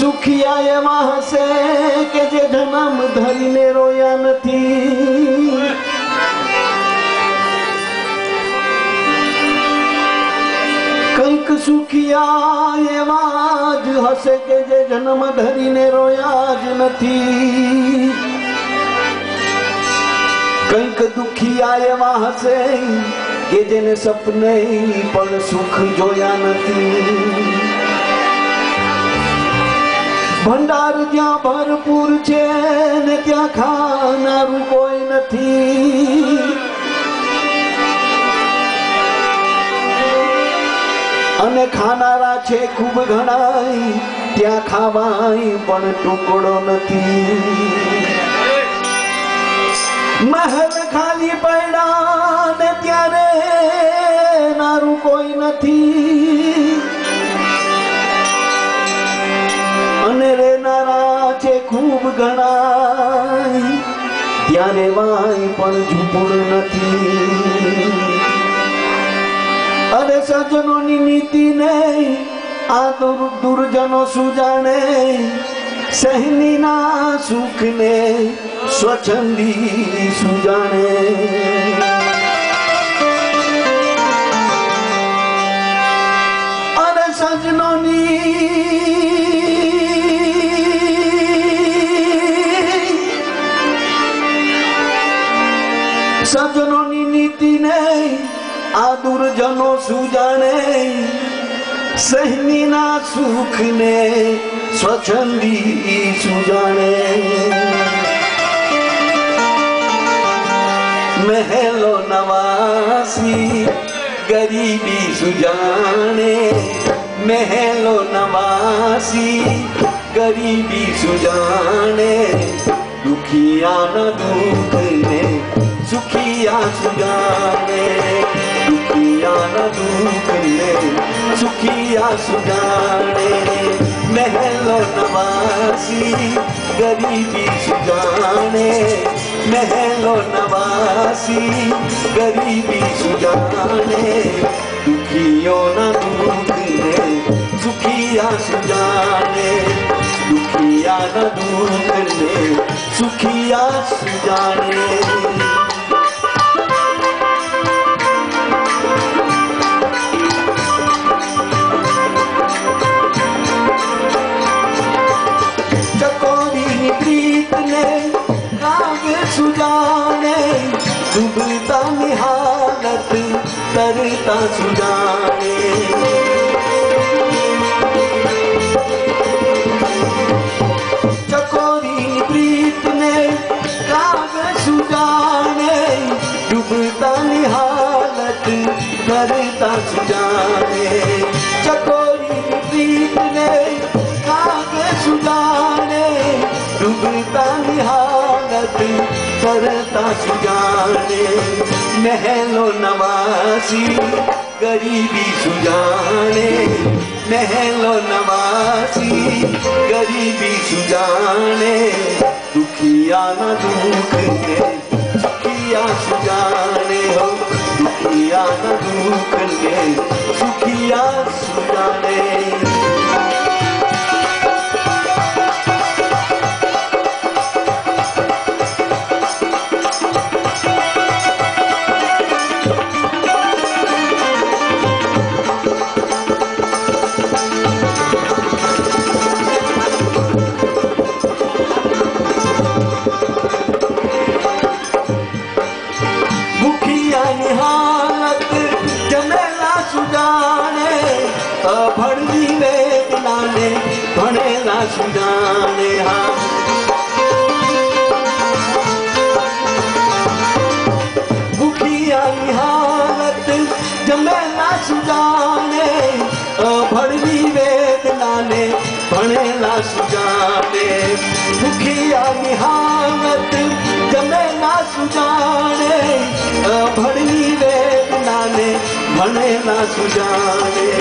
સુખિયા એવા હશે કે જે જન્મ ધરીને રોયા નથી। કંઈક સુખિયા એવા જ હશે કે જે જન્મ ધરીને રોયા જ નથી। કંઈક દુખિયા એવા હશે કે જેને સપને પણ સુખ જોયા નથી। ભંડાર જ્યાં ભરપૂર છે ને ત્યાં ખાનારું કોઈ નથી। અને ખાનારા છે ખૂબ ઘણાય ત્યાં ખાવાય પણ ટુકડો નથી। महल खाली पड़ा ने त्यारे नारू कोई नथी। अने रे नारा छे खूब गणाय त्यारे वाय पण झूपड़ नथी। अरे सजनोनी नीति ने आ दुर्जनो सुजाणे। सहनी ना सुख ने स्वच्छंदी सुजाने। अरे सजनोनी सजनोनी नीति ने आ दुर्जनो सुजाने। सहनी ना सुख ने स्वच्छंदी सुजाने। महलो नवासी गरीबी सुजाने। महलो नवासी गरीबी सुजाने। दुखिया न दुख ने सुखिया सुजाने। दुखिया न दुख ने सुखिया सुजाने। महलो नवासी गरीबी सुजाने। महलो नवासी गरीबी सुजाने। दुखियों न दुख ने सुखिया सुजाने। दुखिया न दुख ने सुखिया सुजाने। सुजाने डूबता निहालत तरता सुजाने। चकोरी प्रीत ने काग सुजाने। डूबता निहालत तरता सुजाने। चकोरी प्रीत ने काग सुजाने। डूबता निहालत तरता सुजाने। महलो नवासी गरीबी सुजाने। महलो नवासी गरीबी सुजाने। दुखिया न दुख ने सुखिया सुजाने। हो दुखिया न दुख ने सुखिया सुजाने। भड़वी वेदना ने भणेला सुजाने। हाँ भूखिया हालत जमेला सुजाने। भड़वी वेदना ने भणेला सुजाने। भूखिया हालत जमेला सुजाने। भड़वी वेदना ने भणेला सुजाने।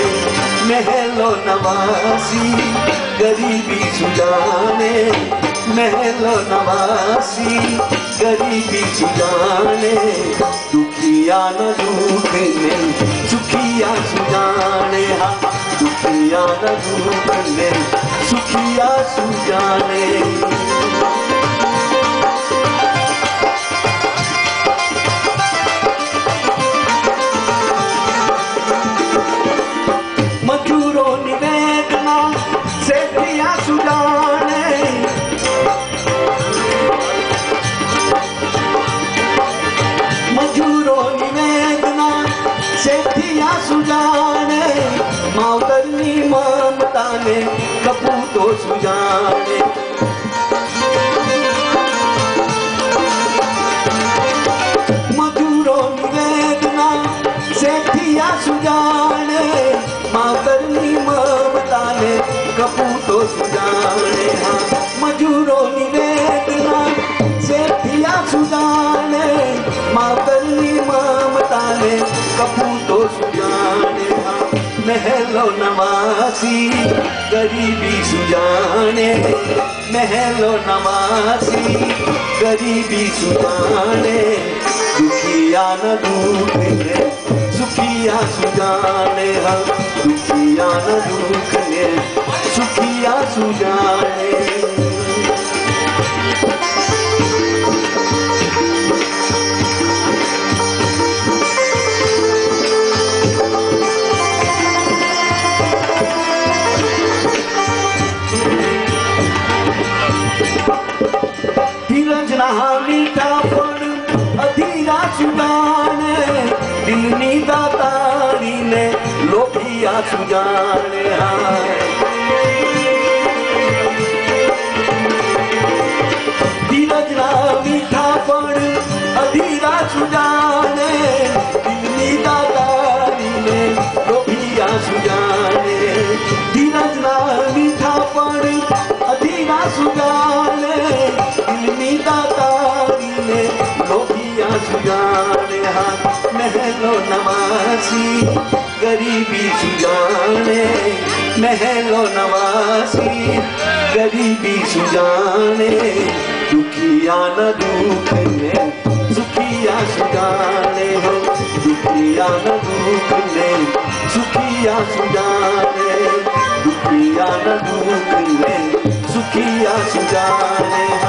महलो नवासी गरीबी सुजाने। महलो नवासी गरीबी सुजाने। दुखिया न दुख ने सुखिया सुजाने। हाँ दुखिया न दुख ने सुखिया दुखिया सुजाने। मजूरो निवेदना सेठिया सुजाने। मजूरो निवेदना सेठिया सुजाने। मावतरनी ममता ने कपूतो सुजाने। मजूरो निवेदना सेठिया सुजाने। मावतरनी ममता ने कपूतो सुजाने। हाँ मजूरो निवेदना सेठिया सुजाने। मावतरनी ममता ने कपूतो सुजाने। हाँ महलो नवासी गरीबी सुजाने। महलो नवासी गरीबी सुजाने। दुखिया न दुख ने सुखिया सुजाने। हाँ दुखिया न दुख ने सुखिया सुजाने। मीठा पण अधीरा सुजाने। दिलनी दातारी ने लोभिया सुजाने। धीरज ना मीठा पण अधीरा सुजाने। दिलनी दातारी ने लोभिया सुजाने। धीरज ना मीठा पण अधीरा सुजाने। दिलनी दातारी ने लोभिया सुजाने। हाँ महलो नवासी गरीबी सुजाने। महलो नवासी गरीबी सुजाने। दुखिया न दुख ने सुखिया सुजाने। हो दुखिया न दुख ने सुखिया सुजाने। दुखिया न दुख ने सुखिया सुजाने।